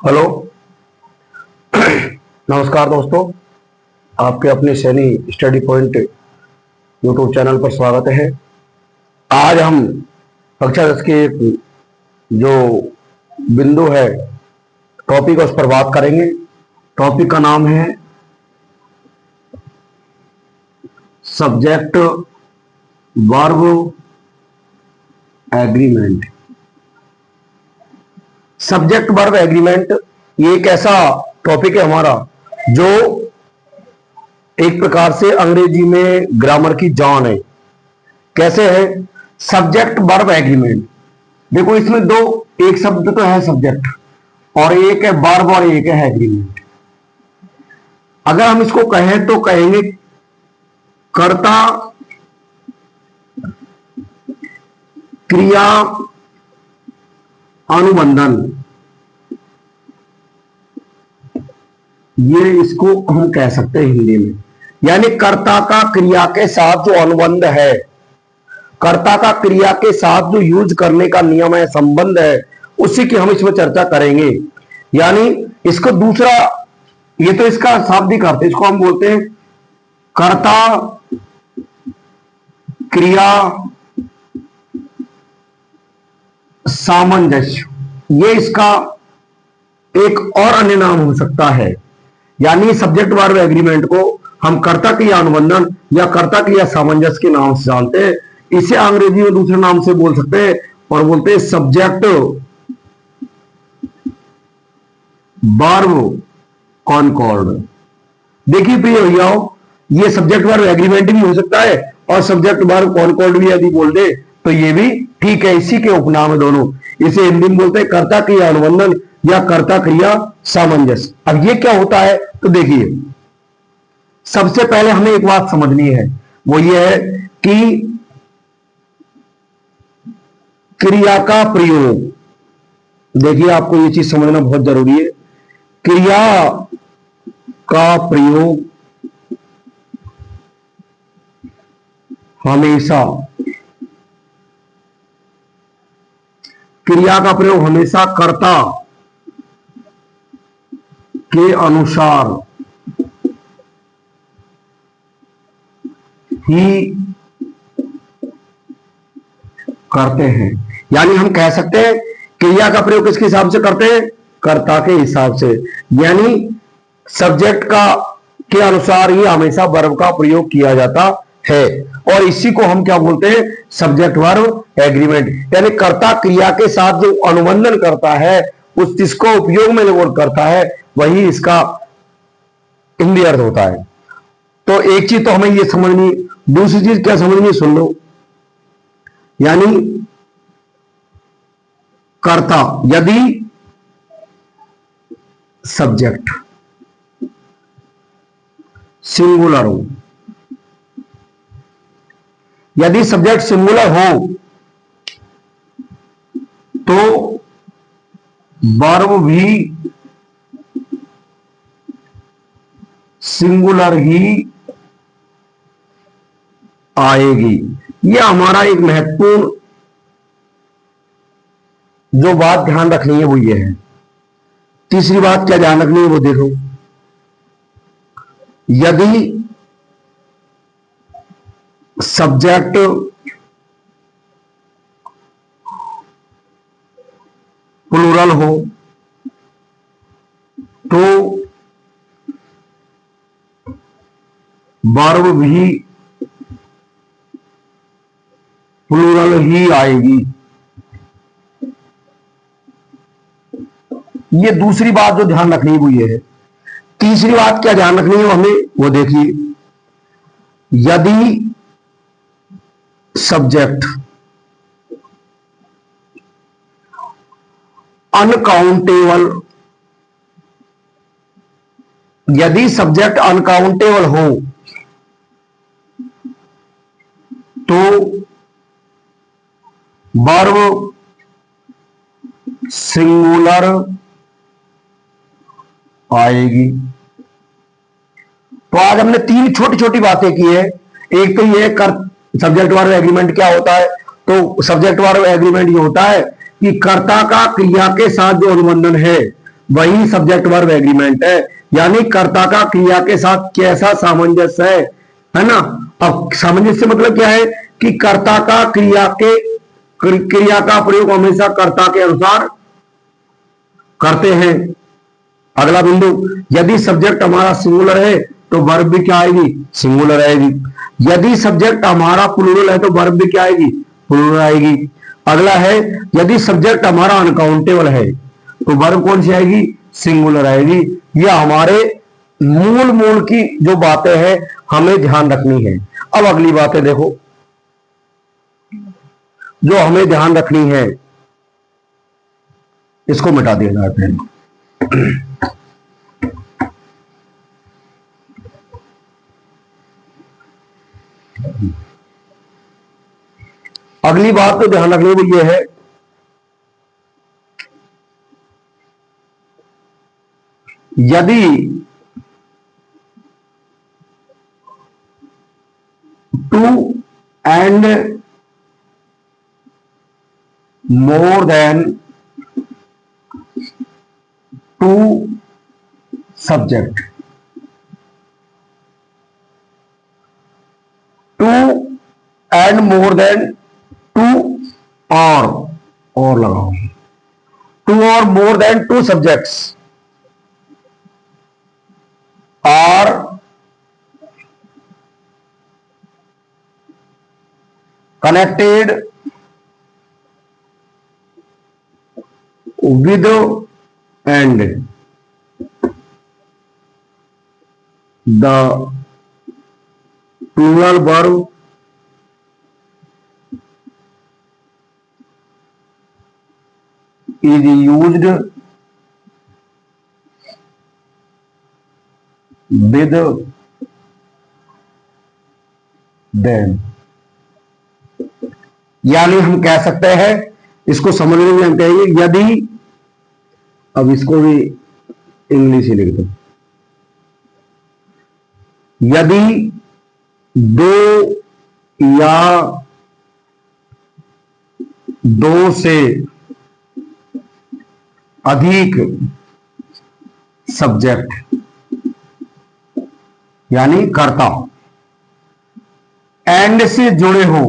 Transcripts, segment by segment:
Hello. नमस्कार दोस्तों, आपके अपने Saini study point YouTube channel पर स्वागत है। आज हम कक्षा 10 के जो बिंदु है, टॉपिक उस पर बात करेंगे। टॉपिक का नाम है subject verb agreement. Subject verb agreement ये एक ऐसा टॉपिक है हमारा जो एक प्रकार से अंग्रेजी में ग्रामर की जान है। कैसे है? Subject verb agreement. देखो, इसमें दो, एक शब्द तो है सब्जेक्ट और एक है वर्ब और एक है एग्रीमेंट। अगर हम इसको कहें तो कहेंगे कर्ता क्रिया अनुबंधन। ये इसको हम कह सकते हैं हिंदी में, यानी कर्ता का क्रिया के साथ जो अनुबंध है, कर्ता का क्रिया के साथ जो यूज करने का नियम है, संबंध है, उसी की हम इसमें चर्चा करेंगे। यानी इसको दूसरा, ये तो इसका शाब्दिक अर्थ है, इसको हम बोलते हैं कर्ता क्रिया सामंजस्य। ये इसका एक और अन्य नाम हो सकता है। यानी सब्जेक्ट वर्ब एग्रीमेंट को हम कर्ता क्रिया अनुबंधन या कर्ता क्रिया सामंजस्य के नाम से जानते हैं। इसे अंग्रेजी में दूसरे नाम से बोल सकते हैं और बोलते हैं सब्जेक्ट वर्ब कॉनकॉर्ड। देखिए प्रिय भैयाओ, ये सब्जेक्ट वर्ब एग्रीमेंट भी हो सकता है और सब्जेक्ट वर्ब कॉनकॉर्ड भी यदि बोल दे तो ये भी ठीक है। इसी के उपनाम है दोनों। इसे हिंदी में बोलते हैं कर्ता क्रिया अनुबंधन या कर्ता क्रिया सामंजस्य। अब ये क्या होता है तो देखिए, सबसे पहले हमें एक बात समझनी है, वो ये है कि क्रिया का प्रयोग। देखिए, आपको ये चीज समझना बहुत जरूरी है। क्रिया का प्रयोग हमेशा, क्रिया का प्रयोग हमेशा कर्ता के अनुसार ही करते हैं। यानी हम कह सकते हैं क्रिया का प्रयोग किसके हिसाब से करते हैं? कर्ता के हिसाब से। यानी सब्जेक्ट का के अनुसार ही हमेशा वर्ब का प्रयोग किया जाता है और इसी को हम क्या बोलते हैं? Subject verb agreement. यानी कर्ता क्रिया के साथ जो अनुबंधन करता है, उस जिसको उपयोग में जो करता है, वही इसका हिंदी अर्थ होता है। तो एक चीज तो हमें ये समझनी, दूसरी चीज क्या समझनी, सुन लो। यानी कर्ता यदि सब्जेक्ट सिंगुलर हो, यदि सब्जेक्ट सिंगुलर हो तो वर्ब भी सिंगुलर ही आएगी। यह हमारा एक महत्वपूर्ण जो बात ध्यान रखनी है वो ये है। तीसरी बात क्या ध्यान रखनी है वो देखो, यदि सब्जेक्ट प्लूरल हो तो वर्ब भी प्लूरल ही आएगी। ये दूसरी बात जो ध्यान रखनी है वो ये है। तीसरी बात क्या ध्यान रखनी है हमें वो देखिए, यदि सब्जेक्ट अनकाउंटेबल, यदि सब्जेक्ट अनकाउंटेबल हो तो वर्ब सिंगुलर आएगी। तो आज हमने तीन छोटी छोटी बातें की है। एक तो ये कर सब्जेक्ट वर्ब एग्रीमेंट क्या होता है, तो सब्जेक्ट वर्ब एग्रीमेंट ये होता है कि कर्ता का क्रिया के साथ जो अनुबंधन है वही सब्जेक्ट वर्ब एग्रीमेंट है। यानी कर्ता का क्रिया के साथ कैसा सामंजस्य है ना। अब सामंजस्य मतलब क्या है कि कर्ता का क्रिया का प्रयोग हमेशा कर्ता के अनुसार करते हैं। अगला बिंदु, यदि सब्जेक्ट हमारा सिंगुलर है तो वर्ब भी क्या आएगी, सिंगुलर आएगी। यदि सब्जेक्ट हमारा प्लूरल है तो वर्ब भी क्या आएगी, प्लूरल आएगी। अगला है, यदि सब्जेक्ट हमारा अनकाउंटेबल है तो वर्ब कौन सी आएगी, सिंगुलर आएगी। यह हमारे मूल मूल की जो बातें हैं हमें ध्यान रखनी है। अब अगली बातें देखो जो हमें ध्यान रखनी है, इसको मिटा दिया जाता है। अगली बात तो ध्यान रखने को यह है, यदि two and more than two subject, two and more than two और लगाओ, टू और more than two subjects are connected with and the plural verb is used with them। यानी हम कह सकते हैं, इसको समझने में हम कहेंगे, यदि, अब इसको भी इंग्लिश ही लिख दो, यदि दो या दो से अधिक सब्जेक्ट यानी कर्ता एंड से जुड़े हो,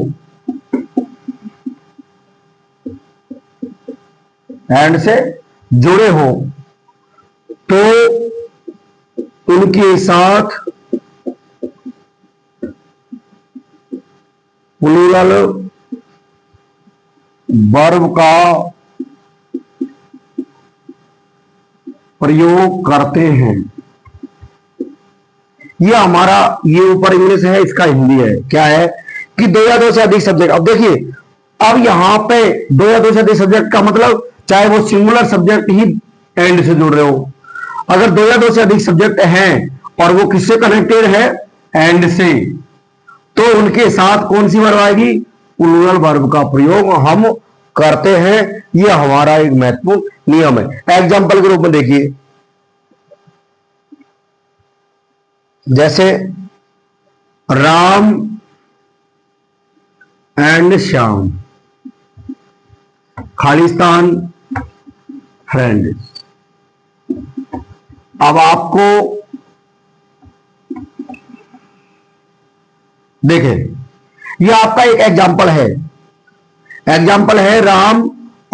एंड से जुड़े हो तो उनके साथ प्लूरल वर्ब का प्रयोग करते हैं। ये हमारा, ये ऊपर इंग्लिश है, इसका हिंदी है। क्या है कि दो या दो से अधिक सब्जेक्ट। अब देखिए, अब यहां पे दो या दो से अधिक सब्जेक्ट का मतलब चाहे वो सिंगुलर सब्जेक्ट ही एंड से जुड़ रहे हो, अगर दो या दो से अधिक सब्जेक्ट हैं और वो किससे कनेक्टेड है, एंड से, तो उनके साथ कौन सी वर्ब आएगी, प्लूरल वर्ब का प्रयोग हम करते हैं। यह हमारा एक महत्वपूर्ण नियम है। एग्जाम्पल के रूप में देखिए, जैसे राम एंड श्याम, खालिस्तान फ्रेंड। अब आपको देखें, यह आपका एक एग्जाम्पल है। एग्जाम्पल है राम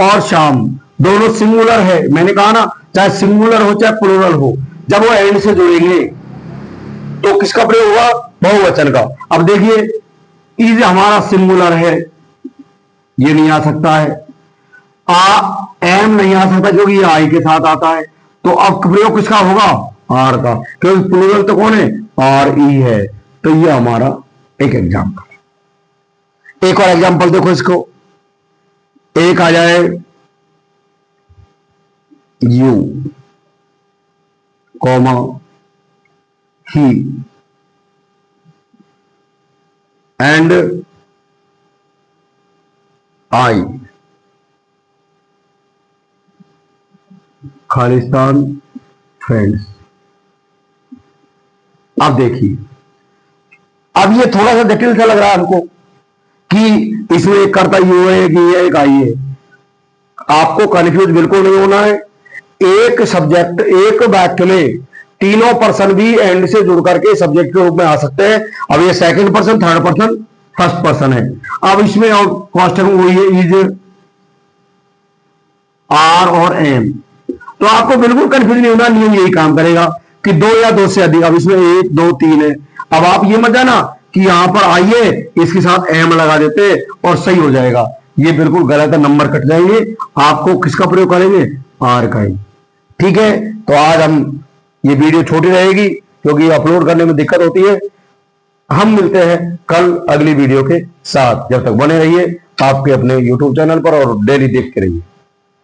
और श्याम, दोनों सिंगुलर है। मैंने कहा ना, चाहे सिंगुलर हो चाहे प्लूरल हो, जब वो एंड से जुड़ेंगे तो किसका प्रयोग होगा, बहुवचन का। अब देखिए, इज हमारा सिंगुलर है, ये नहीं आ सकता है। एम नहीं आ सकता क्योंकि ये आई के साथ आता है। तो अब प्रयोग किसका होगा, आर का, क्योंकि प्लूरल तो कौन है, आर ई है। तो ये हमारा एक एग्जाम्पल। एक और एग्जाम्पल देखो, इसको एक आ जाए you comma he and I, Khalistan friends. अब देखिए, अब ये थोड़ा सा जटिल सा लग रहा है हमको कि इसमें एक कर्ता यू है कि एक आई है। आपको कंफ्यूज बिल्कुल नहीं होना है। एक सब्जेक्ट, एक वाक्य में तीनों पर्सन भी एंड से जुड़ करके सब्जेक्ट के रूप में आ सकते हैं। अब ये second person, third person, first person है। अब इसमें और क्वेश्चन वही है, इज, आर और एम। तो आपको बिल्कुल कंफ्यूज नहीं होना, नियम यही काम करेगा कि दो या दो से अधिक। अब इसमें एक, दो, तीन है। अब आप ये मत जाना कि यहां पर आइए इसके साथ एम लगा देते और सही हो जाएगा, ये बिल्कुल गलत है, नंबर कट जाएंगे। आपको किसका प्रयोग करेंगे? आर का ही। ठीक है, तो आज हम, ये वीडियो छोटी रहेगी क्योंकि अपलोड करने में दिक्कत होती है। हम मिलते हैं कल अगली वीडियो के साथ। जब तक बने रहिए आपके अपने YouTube चैनल पर और डेली देखते रहिए।